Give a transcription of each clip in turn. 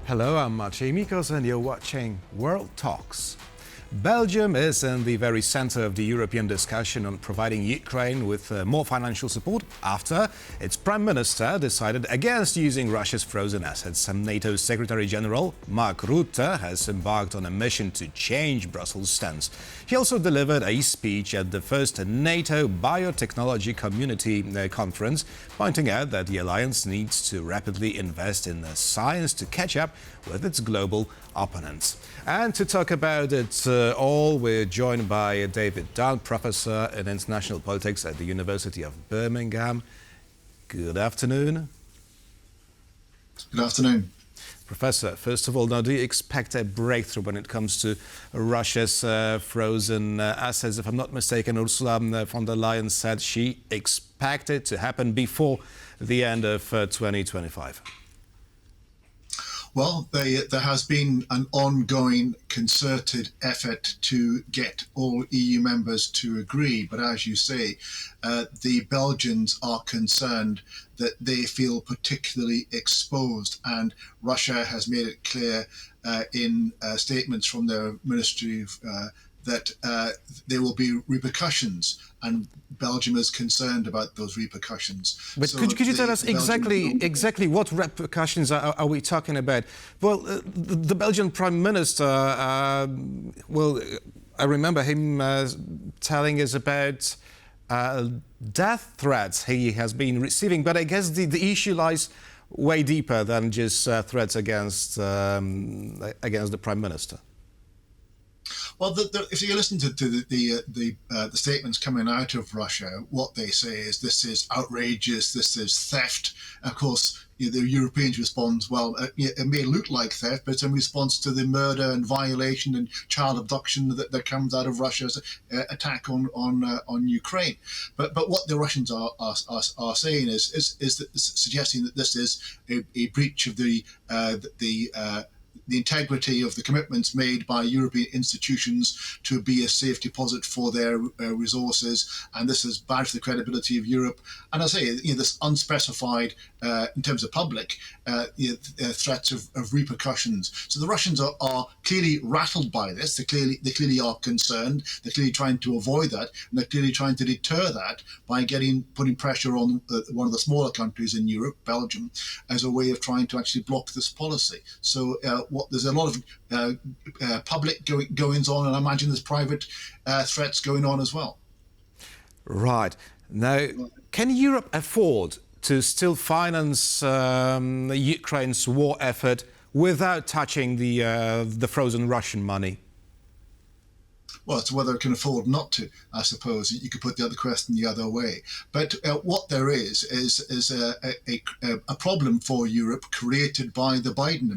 Hello, I'm Maciej Mikos and you're watching World Talks. Belgium is in the very center of the European discussion on providing Ukraine with more financial support after its prime minister decided against using Russia's frozen assets. NATO Secretary General Mark Rutte has embarked on a mission to change Brussels' stance. He also delivered a speech at the first NATO Biotechnology Community Conference, pointing out that the alliance needs to rapidly invest in science to catch up with its global opponents. And to talk about it all, we're joined by David Dunn, Professor in International Politics at the University of Birmingham. Good afternoon. Good afternoon. Professor, first of all, now do you expect a breakthrough when it comes to Russia's frozen assets? If I'm not mistaken, Ursula von der Leyen said she expected to happen before the end of 2025. Well, there has been an ongoing concerted effort to get all EU members to agree. But as you say, the Belgians are concerned that they feel particularly exposed. And Russia has made it clear in statements from their ministry that there will be repercussions, and Belgium is concerned about those repercussions. But so could you tell us exactly what repercussions are we talking about? Well, the Belgian Prime Minister, well, I remember him telling us about death threats he has been receiving, but I guess the issue lies way deeper than just threats against the Prime Minister. Well, if you listen to the statements coming out of Russia, what they say is this is outrageous, this is theft. Of course, the Europeans respond, well, it may look like theft, but it's in response to the murder and violation and child abduction that comes out of Russia's attack on Ukraine. But what the Russians are saying is suggesting that this is a breach of the integrity of the commitments made by European institutions to be a safe deposit for their resources, and this is bad for the credibility of Europe. And I say, this unspecified, in terms of public, threats of repercussions. So the Russians are clearly rattled by this. They clearly are concerned. They're clearly trying to avoid that, and they're clearly trying to deter that by putting pressure on one of the smaller countries in Europe, Belgium, as a way of trying to actually block this policy. So there's a lot of public goings on, and I imagine there's private threats going on as well. Right. Now, can Europe afford to still finance Ukraine's war effort without touching the frozen Russian money? Well, it's whether it can afford not to, I suppose. You could put the other question the other way. But what there is a problem for Europe created by the Biden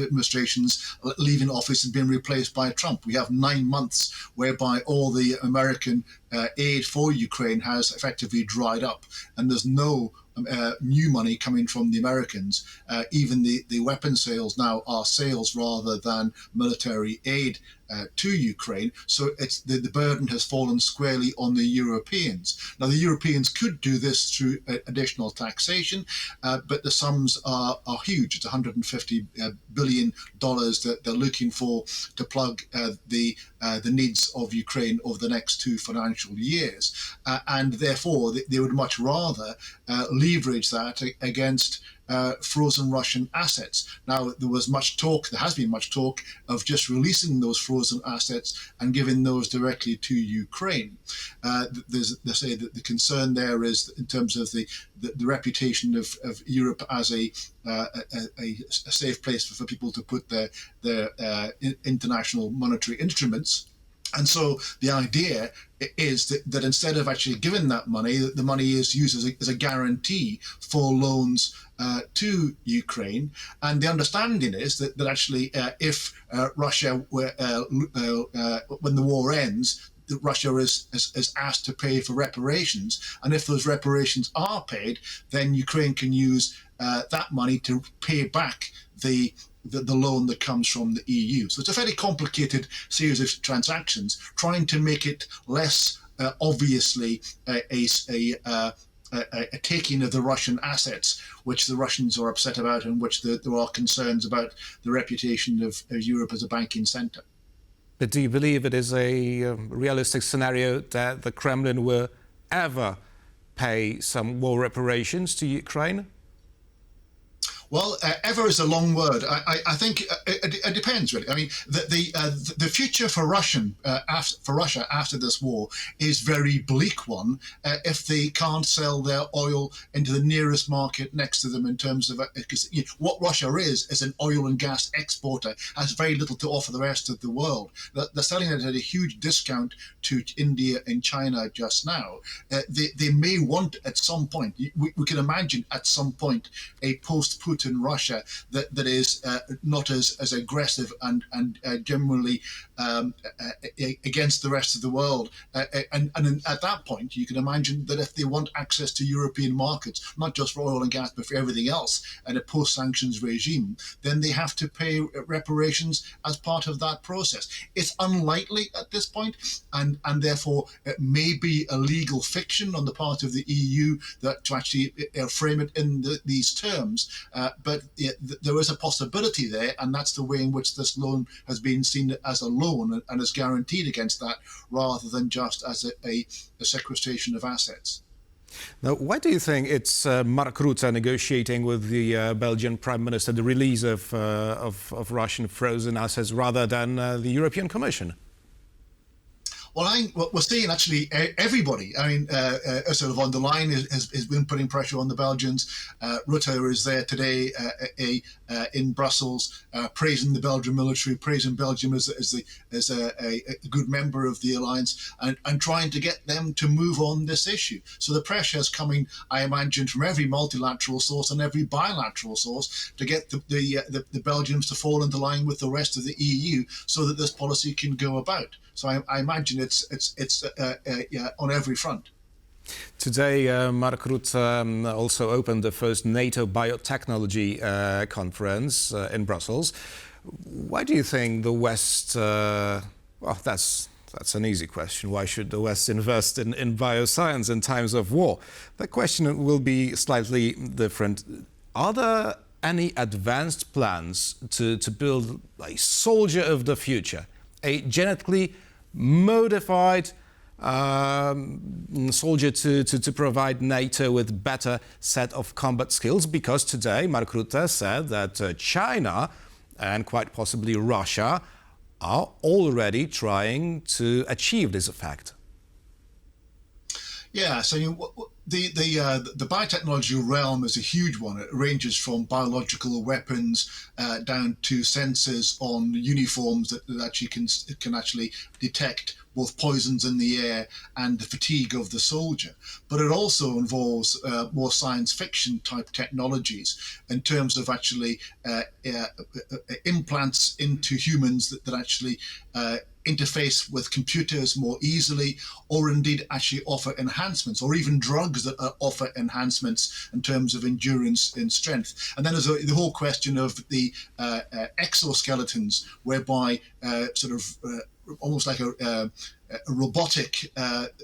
administration's leaving office and being replaced by Trump. We have 9 months whereby all the American aid for Ukraine has effectively dried up, and there's no new money coming from the Americans. Even the weapon sales now are sales rather than military aid to Ukraine. So it's the burden has fallen squarely on the Europeans. Now, the Europeans could do this through additional taxation, but the sums are huge. It's $150 billion that they're looking for to plug the needs of Ukraine over the next 2 financial years. And therefore, they would much rather leverage that against frozen Russian assets. Now, there has been much talk of just releasing those frozen assets and giving those directly to Ukraine. They say that the concern there is in terms of the reputation of Europe as a safe place for people to put their international monetary instruments. And so the idea is that instead of actually giving that money, the money is used as a guarantee for loans to Ukraine. And the understanding is that actually if Russia, when the war ends, Russia is asked to pay for reparations. And if those reparations are paid, then Ukraine can use that money to pay back the loan that comes from the EU. So it's a fairly complicated series of transactions, trying to make it less obviously a a taking of the Russian assets, which the Russians are upset about, and which there are concerns about the reputation of Europe as a banking center. But do you believe it is a realistic scenario that the Kremlin will ever pay some war reparations to Ukraine? Well, ever is a long word. I think it depends, really. I mean, the future for Russia after this war is very bleak one if they can't sell their oil into the nearest market next to them in terms of because what Russia is an oil and gas exporter, has very little to offer the rest of the world. They're selling it at a huge discount to India and China just now. They may want at some point, we can imagine at some point, a post-Putin Russia that is not as aggressive and generally against the rest of the world. And at that point, you can imagine that if they want access to European markets, not just for oil and gas, but for everything else, and a post-sanctions regime, then they have to pay reparations as part of that process. It's unlikely at this point, and therefore it may be a legal fiction on the part of the EU that to actually frame it in these terms. But there is a possibility there, and that's the way in which this loan has been seen as a loan and is guaranteed against that, rather than just as a sequestration of assets. Now, why do you think it's Mark Rutte negotiating with the Belgian Prime Minister the release of Russian frozen assets rather than the European Commission? Well, we're seeing actually everybody. I mean, sort of on the line has been putting pressure on the Belgians. Rutte is there today in Brussels, praising the Belgian military, praising Belgium as a good member of the alliance, and trying to get them to move on this issue. So the pressure is coming, I imagine, from every multilateral source and every bilateral source to get the Belgians to fall into line with the rest of the EU, so that this policy can go about. So I imagine it's on every front. Today, Mark Rutte also opened the first NATO biotechnology conference in Brussels. Why do you think the West? Well, that's an easy question. Why should the West invest in bioscience in times of war? The question will be slightly different. Are there any advanced plans to build a soldier of the future, a genetically modified soldier to provide NATO with better set of combat skills? Because today Mark Rutte said that China and quite possibly Russia are already trying to achieve this effect. Yeah, so the biotechnology realm is a huge one. It ranges from biological weapons down to sensors on uniforms that actually can actually detect both poisons in the air and the fatigue of the soldier. But it also involves more science fiction type technologies in terms of actually implants into humans that actually interface with computers more easily, or indeed actually offer enhancements, or even drugs that offer enhancements in terms of endurance and strength. And then there's the whole question of the exoskeletons, whereby almost like a robotic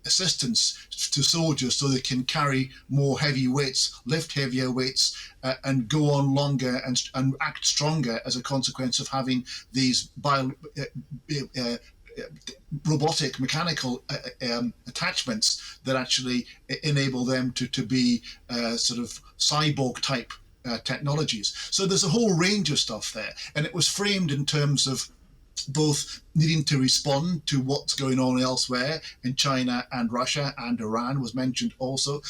assistance to soldiers, so they can carry more heavy weights, lift heavier weights, and go on longer and act stronger as a consequence of having these robotic mechanical attachments that actually enable them to be sort of cyborg type technologies. So there's a whole range of stuff there, and it was framed in terms of both needing to respond to what's going on elsewhere in China and Russia, and Iran was mentioned also,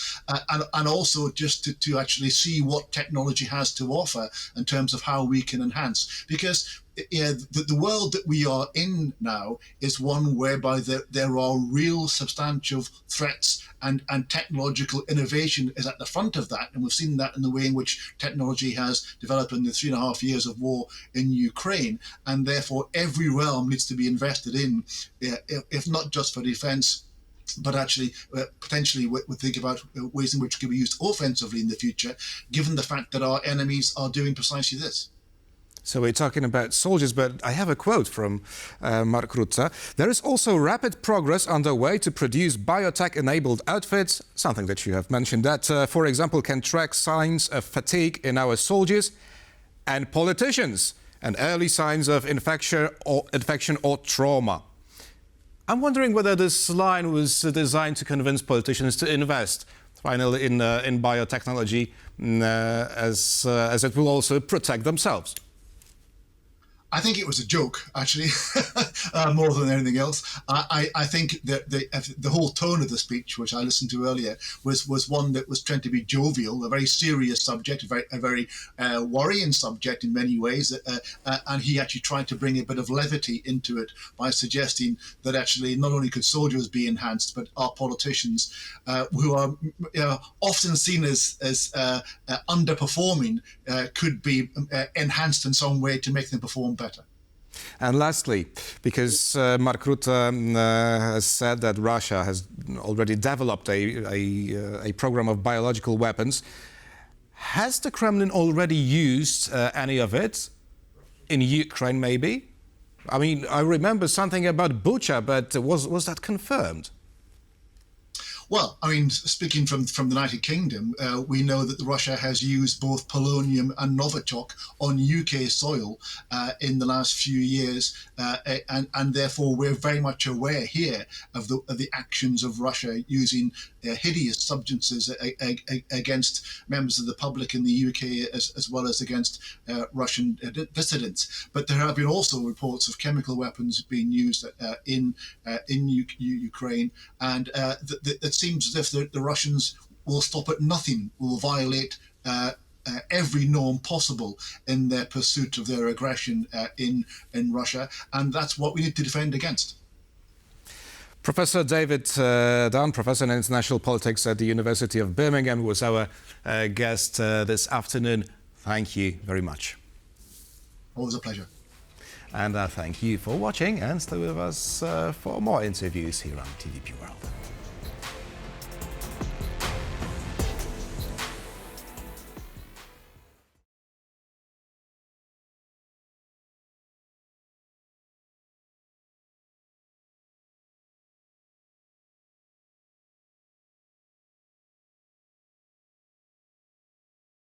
and also just to actually see what technology has to offer in terms of how we can enhance. Because the world that we are in now is one whereby there are real substantial threats, and technological innovation is at the front of that. And we've seen that in the way in which technology has developed in the 3.5 years of war in Ukraine. And therefore, every realm needs to be invested in, if not just for defense, but actually potentially we think about ways in which it can be used offensively in the future, given the fact that our enemies are doing precisely this. So we're talking about soldiers, but I have a quote from Mark Rutte. There is also rapid progress underway to produce biotech-enabled outfits, something that you have mentioned, that, for example, can track signs of fatigue in our soldiers and politicians and early signs of infection or trauma. I'm wondering whether this line was designed to convince politicians to invest finally in biotechnology as it will also protect themselves. I think it was a joke, actually, more than anything else. I think that the whole tone of the speech, which I listened to earlier, was one that was trying to be jovial, a very serious subject, a very worrying subject in many ways, and he actually tried to bring a bit of levity into it by suggesting that actually not only could soldiers be enhanced, but our politicians, who are often seen as underperforming, could be enhanced in some way to make them perform better. And lastly, because Mark Rutte has said that Russia has already developed a program of biological weapons, has the Kremlin already used any of it in Ukraine, maybe? I mean, I remember something about Bucha, but was that confirmed? Well, I mean, speaking from the United Kingdom, we know that Russia has used both polonium and Novichok on UK soil in the last few years, and therefore we're very much aware here of the actions of Russia using hideous substances against members of the public in the UK as well as against Russian dissidents. But there have been also reports of chemical weapons being used in Ukraine, and it seems as if the Russians will stop at nothing, will violate every norm possible in their pursuit of their aggression in Russia, and that's what we need to defend against. Professor David Dunn, Professor in International Politics at the University of Birmingham, was our guest this afternoon. Thank you very much. Always a pleasure. And thank you for watching, and stay with us for more interviews here on TVP World.